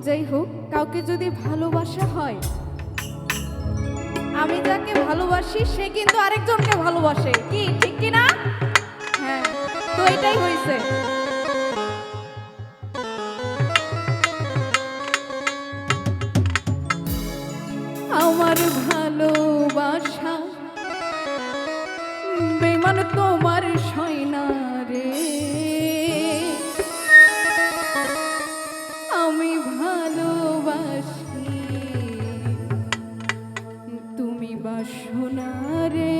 যাই হোক, কাউকে যদি ভালোবাসা হয়, আমি যাকে ভালোবাসি সে কিন্তু আরেকজনকে ভালোবাসে, কি ঠিক কি না? হ্যাঁ, তো এটাই হয়েছে। আমার ভালোবাসা বেমান তোমার সয়না রে, আমি ভালোবাসি তুমি বাসো না রে।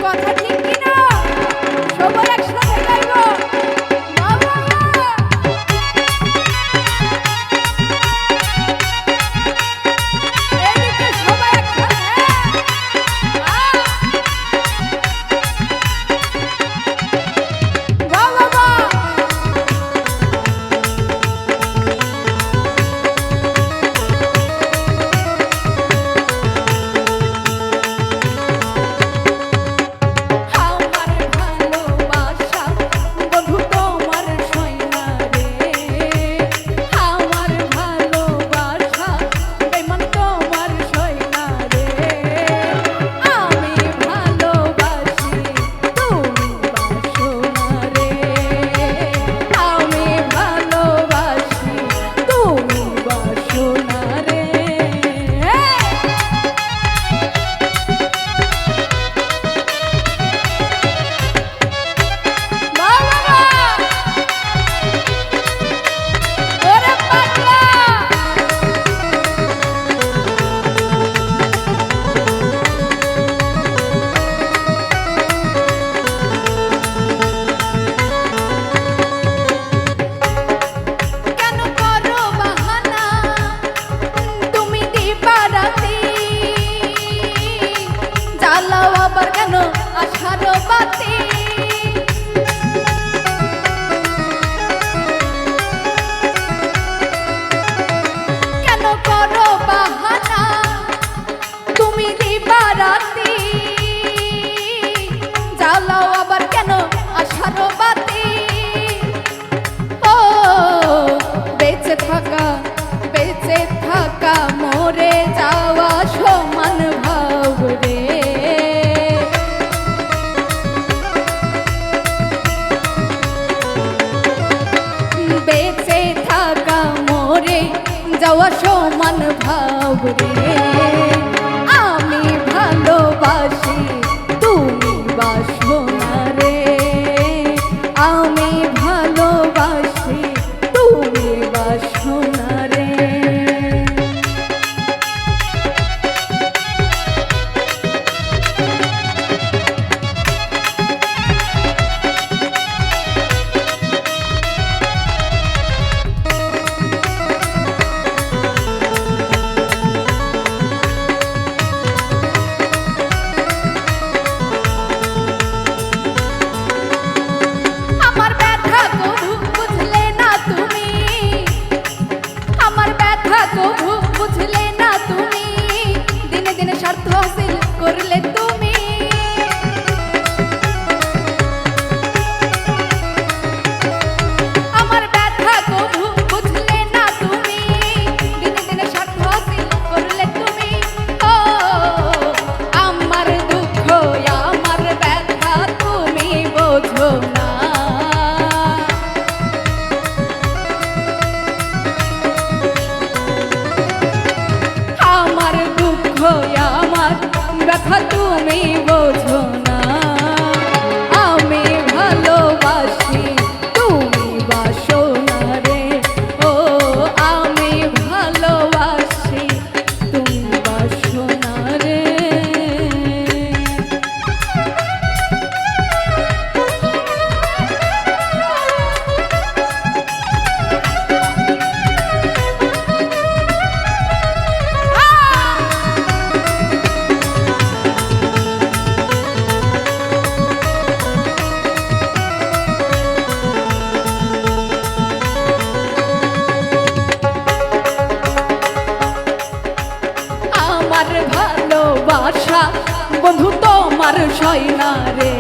কথা ঠিক কিনা? সবাই একসাথে গাইবো। বেঁচে থাকা মরে যাওয়া সমান ভাব রে। বেঁচে থাকা মরে যাওয়া সমান ভাব রে। আমি ভালোবাসি তুমি বাসো না রে, আমি ভালোবাসি তুমি বাসো না রে। তবু বুঝলে না তুমি, দিনে দিনে স্বার্থ হাসিল করলে তুমি। আমার ব্যথা তবু বুঝলে না তুমি, দিনে দিনে স্বার্থ হাসিল করলে তুমি। ও আমার দুঃখ আমার ব্যথা তুমি বোঝো না। ব্যথা তুমি বোঝো না, আমি ভালোবাসি তুমি বাসো না রে। ও আমি ভালোবাসি তুমি বাসো না রে। ভালোবাসা বন্ধু তোমার সয়না রে,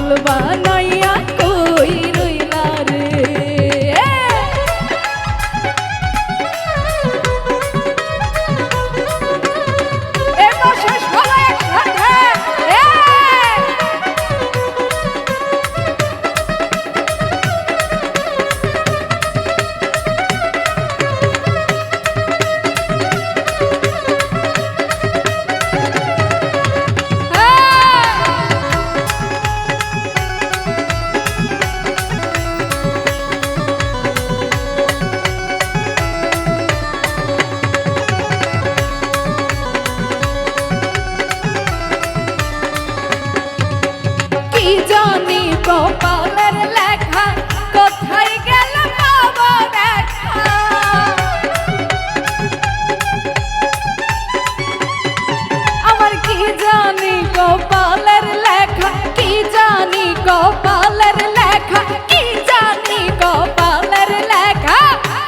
পাগল বানাইয়া কই রইলা রে। এবার শেষ হলো একসাথে। কি জানি কপালের লেখা কোথায় গেল পাবো দেখা। আমার কি জানি কপালের লেখা, কি জানি কপালের লেখা, কি জানি কপালের লেখা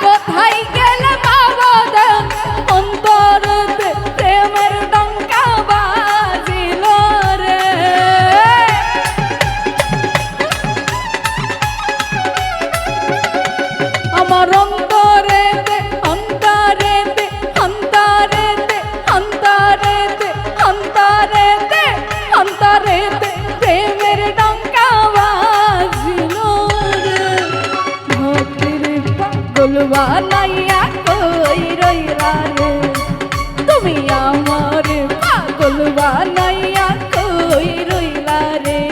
কোথায় গেল পাবো অন্তরতে প্রেমের ডঙ্কা বাজিল রে। আমার অন্তরেতে অন্তরেতে অন্তরেতে অন্তরেতে অন্তরেতে অন্তরেতে প্রেমের ডঙ্কা বাজিল রে। ভক্তির পাগল বানাইয়া কই রইলা রে, তুমি আমার পাগল বানাইয়া কই রইলা রে।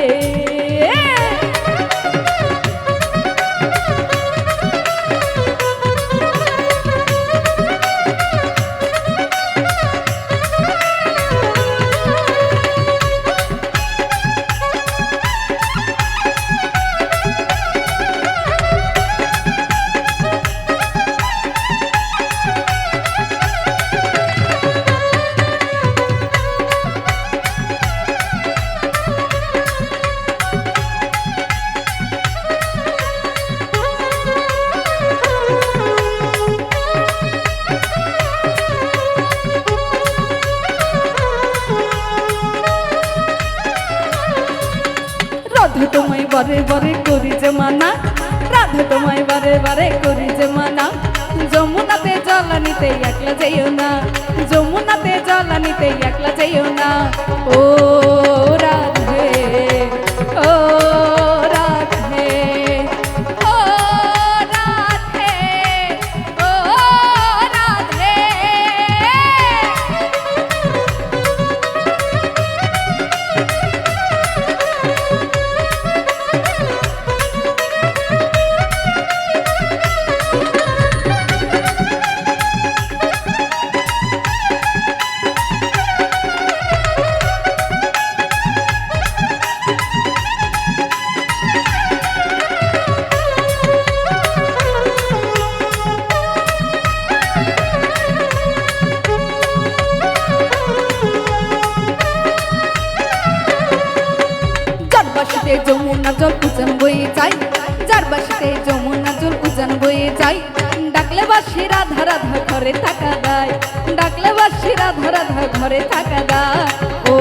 রাধে তোমায় বারে বারে করি যে মানা, রাধে তোমায় বারে বারে করি যে মানা। যমুনাতে জলানিতে একলা যাইও না, যমুনাতে জলানিতে একলা যাইও না। ও রাধে, ও রাধে, ও রাধে, ও রাধে। যমুনা জল উজান বয়ে যায়, যার বাসিতে যমুনা জল উজান বয়ে যায়। ডাকলে বাসি রাধা রাধা ঘরে থাকা দায়, ডাকলে বাসি রাধা রাধা ঘরে থাকা দায়। ও